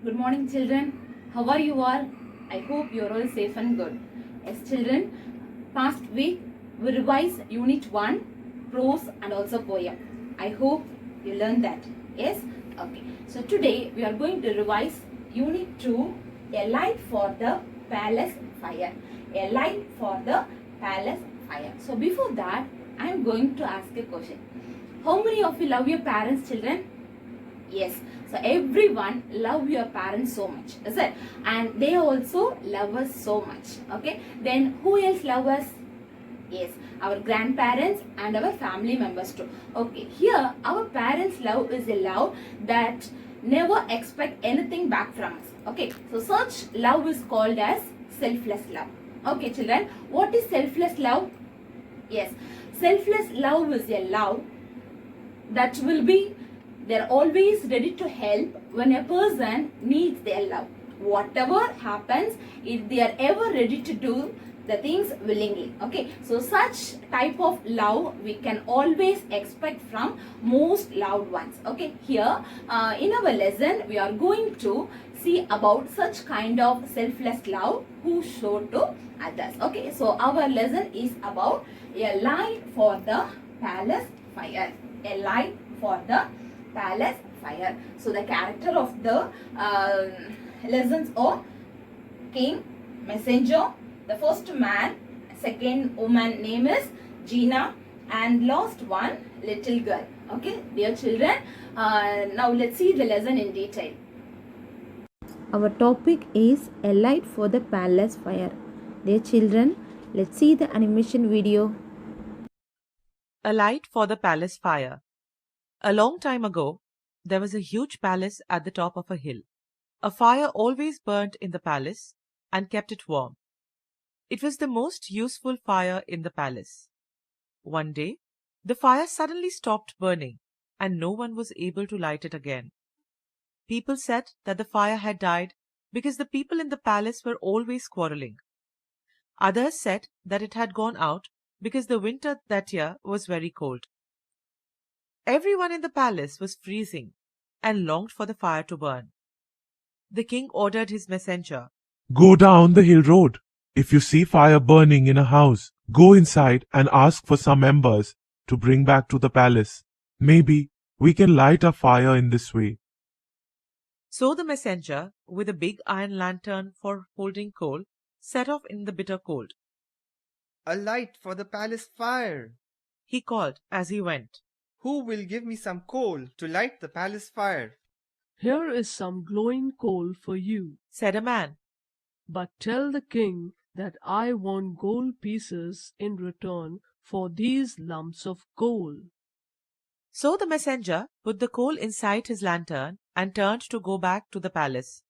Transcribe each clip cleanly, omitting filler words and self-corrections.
Good morning, children. How are you all? I hope you are all safe and good. Yes, children, past week we revised Unit 1, prose and also poem. I hope you learned that. Yes? Okay. So today we are going to revise Unit 2, A Light for the Palace Fire. A Light for the Palace Fire. So before that, I am going to ask a question. How many of you love your parents, children? Yes, so everyone love your parents so much, is it? And they also love us so much. Okay, then who else love us? Yes, our grandparents and our family members too. Okay, here our parents love is a love that never expect anything back from us. Okay, so such love is called as selfless love. Okay, children, what is selfless love? Yes, selfless love is a love that will be, they're always ready to help when a person needs their love. Whatever happens, if they are ever ready to do the things willingly. Okay, so such type of love we can always expect from most loved ones. Okay, here in our lesson we are going to see about such kind of selfless love who show to others. Okay, so our lesson is about a light for the palace fire. A light for the palace fire. So the character of the lessons are king, messenger, the first man, second woman name is Gina, and last one little girl. Okay, dear children, now let's see the lesson in detail. Our topic is A Light for the Palace Fire. Dear children, let's see the animation video. A light for the palace fire. A long time ago, there was a huge palace at the top of a hill. A fire always burnt in the palace and kept it warm. It was the most useful fire in the palace. One day, the fire suddenly stopped burning and no one was able to light it again. People said that the fire had died because the people in the palace were always quarreling. Others said that it had gone out because the winter that year was very cold. Everyone in the palace was freezing and longed for the fire to burn. The king ordered his messenger, Go down the hill road. If you see fire burning in a house, go inside and ask for some embers to bring back to the palace. Maybe we can light a fire in this way. So the messenger, with a big iron lantern for holding coal, set off in the bitter cold. A light for the palace fire! He called as he went. Who will give me some coal to light the palace fire? Here is some glowing coal for you, Said a man. but tell the king that I want gold pieces in return for these lumps of coal. So the messenger put the coal inside his lantern and turned to go back to the palace.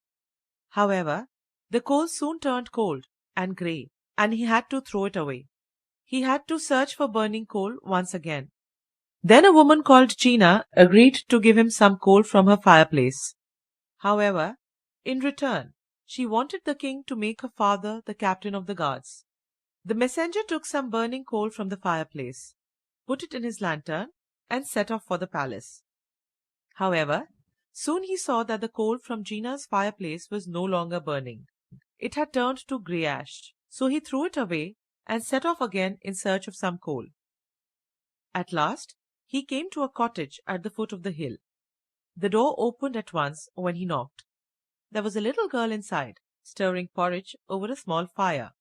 However, the coal soon turned cold and grey, and he had to throw it away. He had to search for burning coal once again. Then a woman called Gina agreed to give him some coal from her fireplace. However, in return, she wanted the king to make her father the captain of the guards. The messenger took some burning coal from the fireplace, put it in his lantern, and set off for the palace. However, soon he saw that the coal from Gina's fireplace was no longer burning. It had turned to grey ash, so he threw it away and set off again in search of some coal. At last, he came to a cottage at the foot of the hill. The door opened at once when he knocked. There was a little girl inside, stirring porridge over a small fire.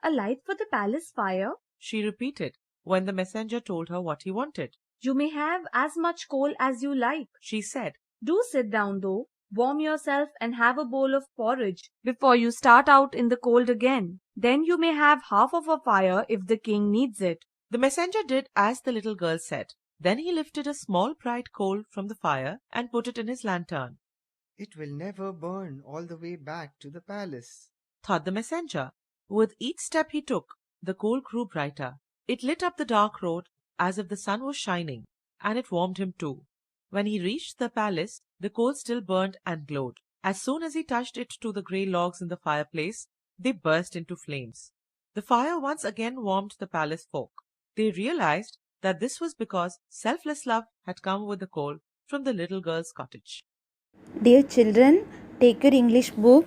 A light for the palace fire? She repeated when the messenger told her what he wanted. You may have as much coal as you like. She said, Do sit down though, warm yourself and have a bowl of porridge before you start out in the cold again. Then you may have half of a fire if the king needs it. The messenger did as the little girl said. Then he lifted a small bright coal from the fire and put it in his lantern. It will never burn all the way back to the palace, Thought the messenger. With each step he took, the coal grew brighter. It lit up the dark road as if the sun was shining, and it warmed him too. When he reached the palace, the coal still burned and glowed. As soon as he touched it to the grey logs in the fireplace, they burst into flames. The fire once again warmed the palace folk. They realized that this was because selfless love had come with the coal from the little girl's cottage. Dear children, take your English book,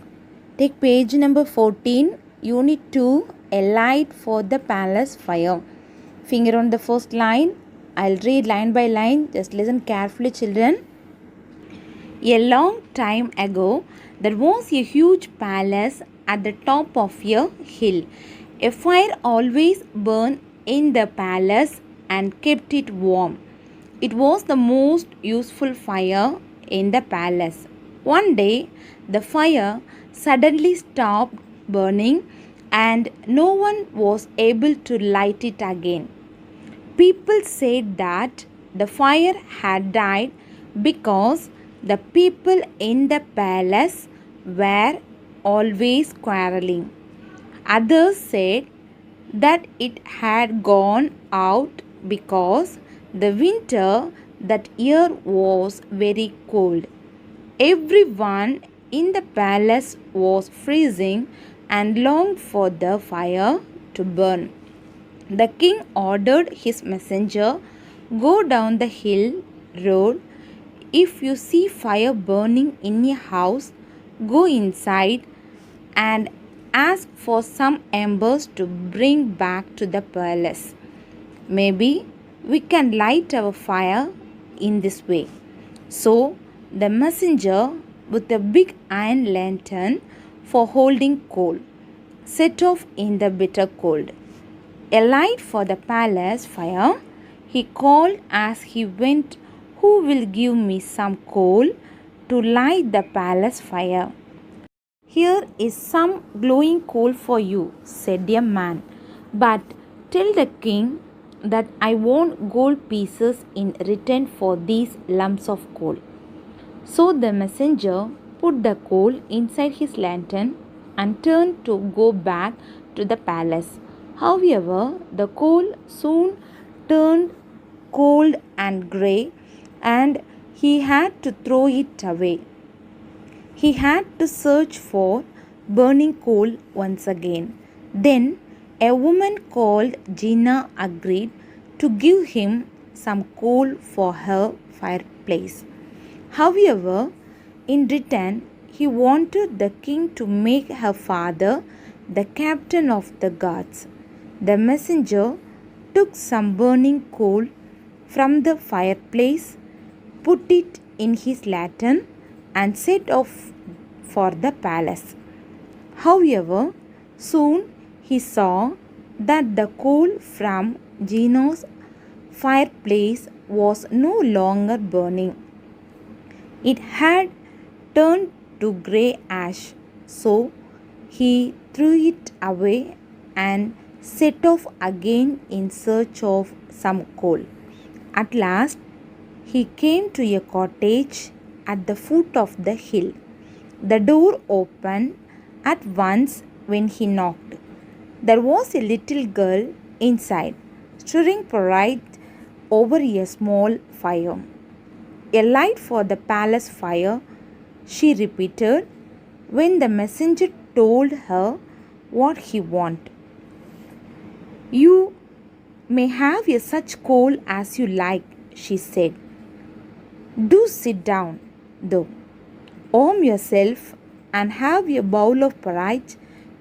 take page number 14, Unit 2, A Light for the Palace Fire. Finger on the first line. I'll read line by line. Just listen carefully, children. A long time ago, there was a huge palace at the top of a hill. A fire always burned in the palace and kept it warm. It was the most useful fire in the palace. One day, the fire suddenly stopped burning and no one was able to light it again. People said that the fire had died because the people in the palace were always quarreling. Others said that it had gone out because the winter that year was very cold. Everyone in the palace was freezing and longed for the fire to burn. The king ordered his messenger, "Go down the hill road. If you see fire burning in a house, go inside and ask for some embers to bring back to the palace. Maybe we can light our fire in this way." So the messenger, with a big iron lantern for holding coal, set off in the bitter cold. "A light for the palace fire," he called as he went. "Who will give me some coal to light the palace fire?" "Here is some glowing coal for you," said a man. "But tell the king that I want gold pieces in return for these lumps of coal." So the messenger put the coal inside his lantern and turned to go back to the palace. However, the coal soon turned cold and grey, and he had to throw it away. He had to search for burning coal once again. Then a woman called Gina agreed to give him some coal for her fireplace. However, in return, he wanted the king to make her father the captain of the guards. The messenger took some burning coal from the fireplace, put it in his lantern, and set off for the palace. However, soon he saw that the coal from Gino's fireplace was no longer burning. It had turned to grey ash, so he threw it away and set off again in search of some coal. At last, he came to a cottage at the foot of the hill. The door opened at once when he knocked. There was a little girl inside, stirring porridge over a small fire. "A light for the palace fire," she repeated when the messenger told her what he wanted. "You may have such coal as you like," she said. "Do sit down, though. Warm yourself and have a bowl of porridge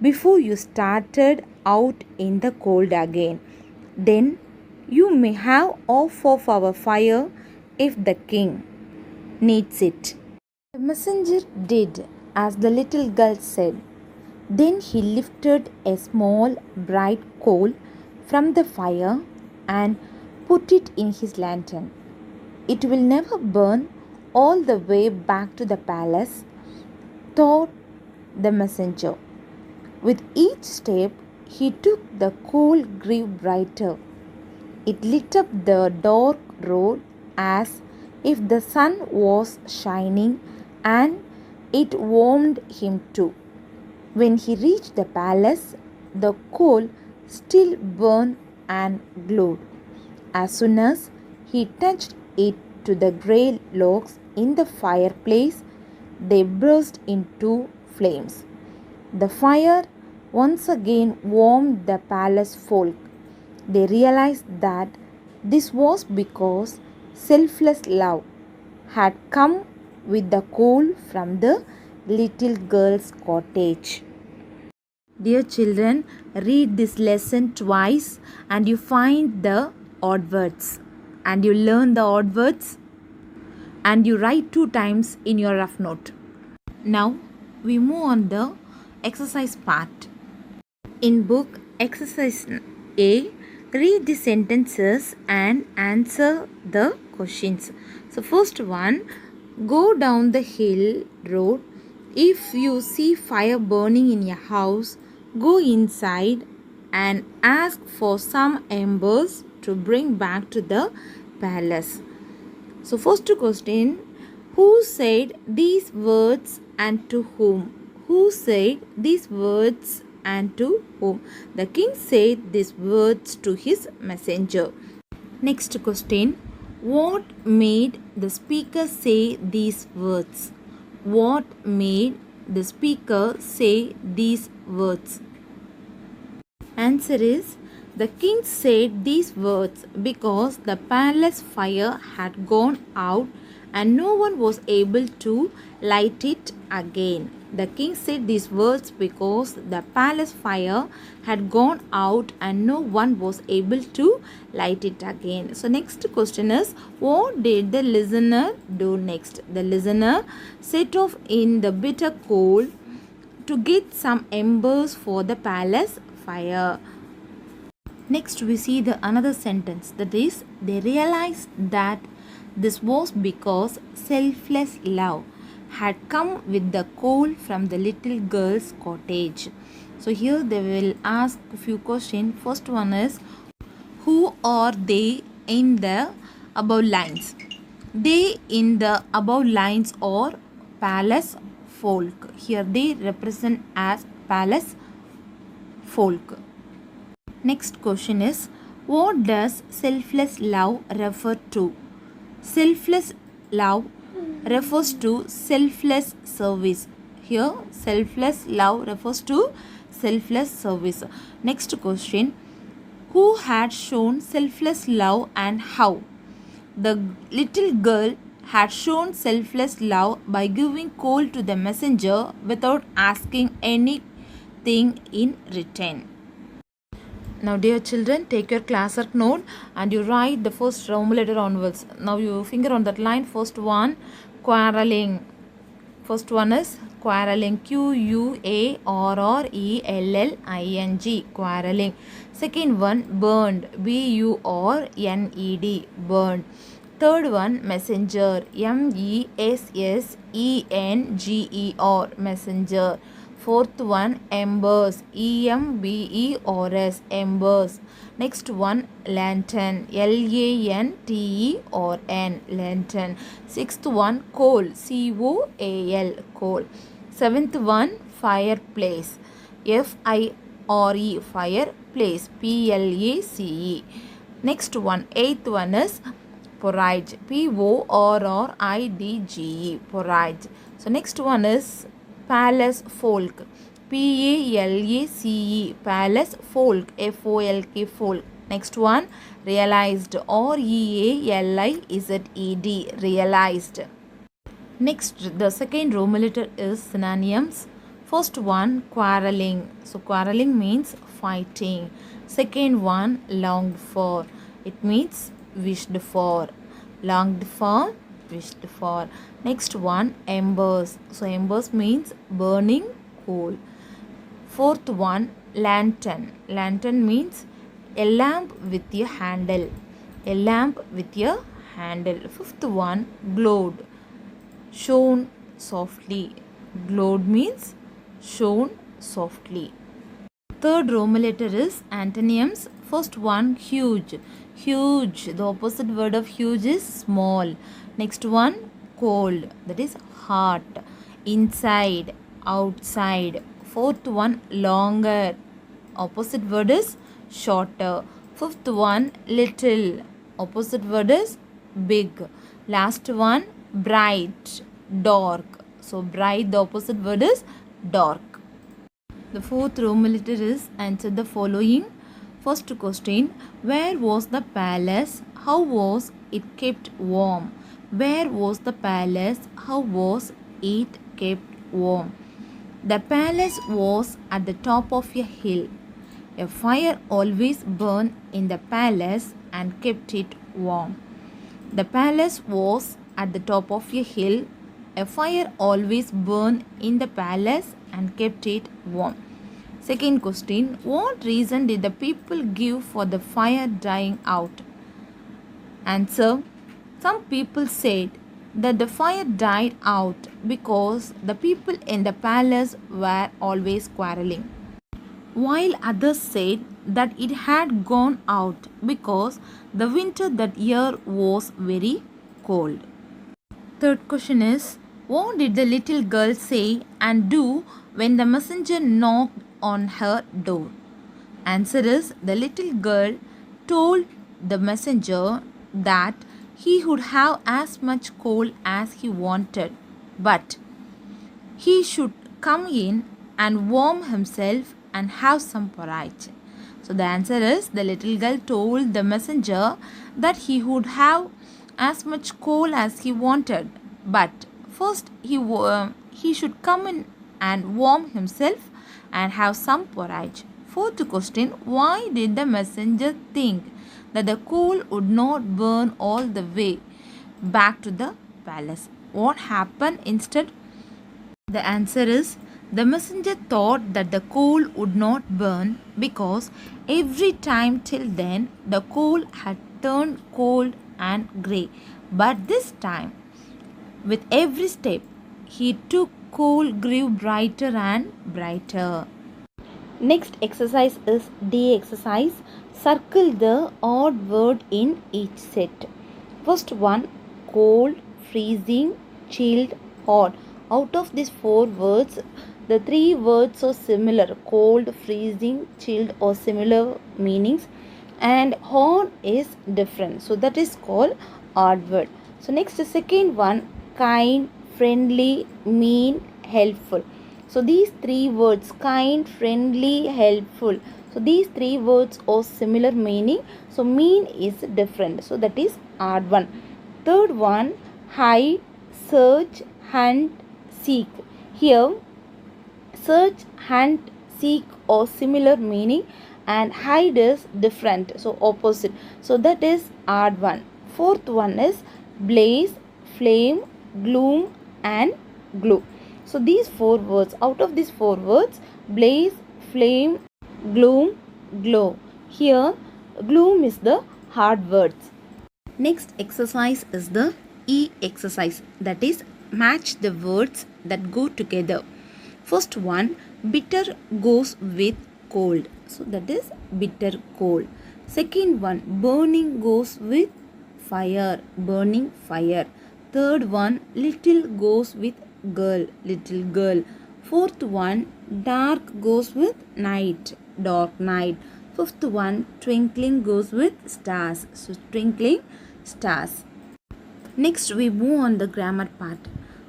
before you started out in the cold again. Then you may have off of our fire if the king needs it." The messenger did as the little girl said. Then he lifted a small bright coal from the fire and put it in his lantern. "It will never burn all the way back to the palace," thought the messenger. With each step he took, the coal grew brighter. It lit up the dark road as if the sun was shining, and it warmed him too. When he reached the palace, the coal still burned and glowed. As soon as he touched it to the grey logs in the fireplace, they burst into flames. The fire once again warmed the palace folk. They realized that this was because selfless love had come with the coal from the little girl's cottage. Dear children, read this lesson twice and you find the odd words. And you learn the odd words and you write 2 times in your rough note. Now we move on the exercise part. In book exercise A, read the sentences and answer the questions. So first one, go down the hill road. If you see fire burning in your house, go inside and ask for some embers to bring back to the palace. So first question, who said these words and to whom? Who said these words and to whom? The king said these words to his messenger. Next question, what made the speaker say these words? What made the speaker say these words? Answer is, the king said these words because the palace fire had gone out and no one was able to light it again. The king said these words because the palace fire had gone out and no one was able to light it again. So next question is, what did the listener do next? The listener set off in the bitter cold to get some embers for the palace fire. Next we see the another sentence, that is, they realized that this was because selfless love had come with the coal from the little girl's cottage. So here they will ask a few questions. First one is, who are they in the above lines? They in the above lines are palace folk. Here they represent as palace folk. Next question is, what does selfless love refer to? Selfless love refers to selfless service. Here selfless love refers to selfless service. Next question, who had shown selfless love and how? The little girl had shown selfless love by giving coal to the messenger without asking anything in return. Now dear children, take your class work note and you write the first Roman letter onwards. Now you finger on that line. First one, quarreling. First one is quarreling. Q-U-A-R-R-E-L-L-I-N-G. Quarreling. Second one, burned. B-U-R-N-E-D. Burned. Third one, messenger. M-E-S-S-E-N-G-E-R. Messenger. Fourth one, embers. E-M-B-E-R-S. Embers. Next one, lantern. L-A-N-T-E-R-N. Lantern. Sixth one, coal. C-O-A-L. Coal. Seventh one, fireplace. F-I-R-E. Fireplace. P-L-A-C-E. Next one, eighth one is porridge. P-O-R-R-I-D-G-E. Porridge. So next one is palace folk. P-A-L-A-C-E. Palace folk. F-O-L-K. Folk. Next one, realized. R-E-A-L-I-Z-E-D. Realized. Next, the second Roman letter is synonyms. First one, quarreling. So quarreling means fighting. Second one, longed for. It means wished for. Longed for, wished for. Next one, embers. So embers means burning coal. Fourth one, lantern. Lantern means a lamp with a handle. A lamp with a handle. Fifth one, glowed. Shone softly. Glowed means shone softly. Third Roman letter is antonyms. First one, huge. Huge. The opposite word of huge is small. Next one, cold. That is hot. Inside. Outside. Fourth one, longer. Opposite word is shorter. Fifth one, little. Opposite word is big. Last one, bright. Dark. So bright, the opposite word is dark. The fourth Roman letter is answer the following. First question, where was the palace? How was it kept warm? Where was the palace? How was it kept warm. The palace was at the top of a hill. A fire always burned in the palace and kept it warm. The palace was at the top of a hill. A fire always burned in the palace and kept it warm. Second question, what reason did the people give for the fire dying out? Answer, some people said that the fire died out because the people in the palace were always quarreling, while others said that it had gone out because the winter that year was very cold. Third question is, what did the little girl say and do when the messenger knocked on her door? Answer is, the little girl told the messenger that he would have as much coal as he wanted, but he should come in and warm himself and have some porridge. So the answer is, the little girl told the messenger that he would have as much coal as he wanted, but first he should come in and warm himself and have some porridge. Fourth question, why did the messenger think that the coal would not burn all the way back to the palace? What happened instead? The answer is, the messenger thought that the coal would not burn because every time till then the coal had turned cold and grey. But this time, with every step he took, coal grew brighter and brighter. Next exercise is D exercise. Circle the odd word in each set. First one, cold, freezing, chilled, hot. Out of these four words, the three words are similar. Cold, freezing, chilled or similar meanings, and hot is different. So that is called odd word. So next, the second one, kind, friendly, mean, helpful. So these three words, kind, friendly, helpful. So these three words are similar meaning. So mean is different. So that is odd one. Third one, hide, search, hunt, seek. Here, search, hunt, seek are similar meaning and hide is different. So opposite. So that is odd one. Fourth one is blaze, flame, gloom and glue. So these four words, out of these four words, blaze, flame, gloom, glow. Here, gloom is the hard words. Next exercise is the E exercise, that is match the words that go together. First one, bitter goes with cold. So that is bitter cold. Second one, burning goes with fire, burning fire. Third one, little goes with girl, little girl. Fourth one, dark goes with night, dark night. Fifth one, twinkling goes with stars, so twinkling stars. Next we move on the grammar part.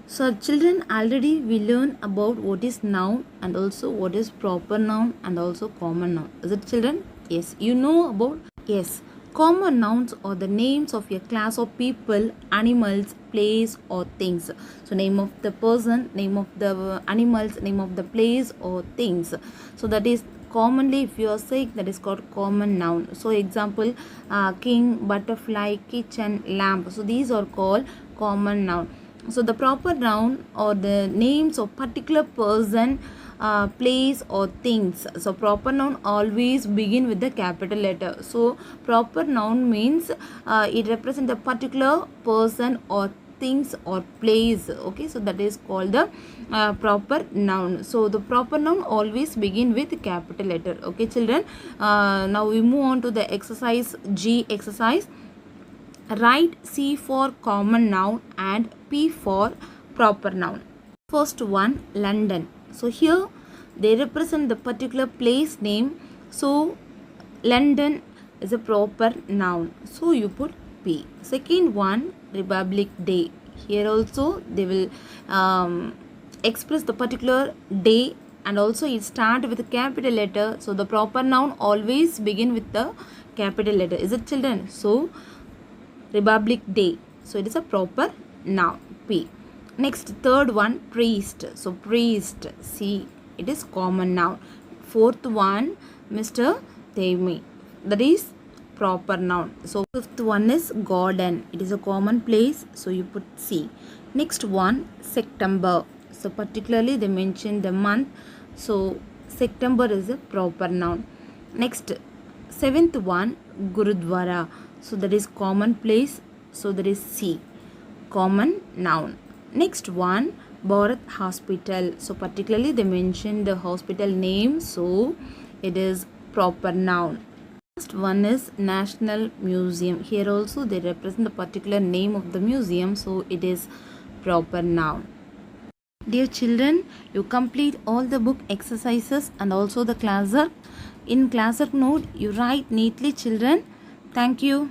So children, already we learn about what is noun and also what is proper noun and also common noun. Is it children? Yes, you know about, yes. Common nouns are the names of a class of people, animals, place or things. So name of the person, name of the animals, name of the place or things. So that is commonly, if you are sick, that is called common noun. So example, king, butterfly, kitchen, lamp. So these are called common noun. So the proper noun or the names of particular person, place or things. So proper noun always begin with the capital letter. So proper noun means it represents a particular person or things or place. Okay, so that is called the proper noun. So the proper noun always begin with capital letter. Okay children, now we move on to the exercise G exercise. Write C for common noun and P for proper noun. First one, London. So here they represent the particular place name. So London is a proper noun. So you put P. Second one, Republic Day. Here also they will express the particular day and also it start with a capital letter. So the proper noun always begin with the capital letter. Is it children? So Republic Day. So it is a proper noun, P. Next, third one, priest. So priest, see, it is common noun. Fourth one, Mr. Temi, that is proper noun. So fifth one is garden, it is a common place, so you put C. Next one, September. So particularly they mention the month, so September is a proper noun. Next, seventh one, Gurudwara. So that is common place, so that is C, common noun. Next one, Bharat Hospital. So particularly they mention the hospital name, so it is proper noun. Last one is National Museum. Here also they represent the particular name of the museum, so it is proper noun. Dear children, you complete all the book exercises and also the classwork. In classwork note, you write neatly, children. Thank you.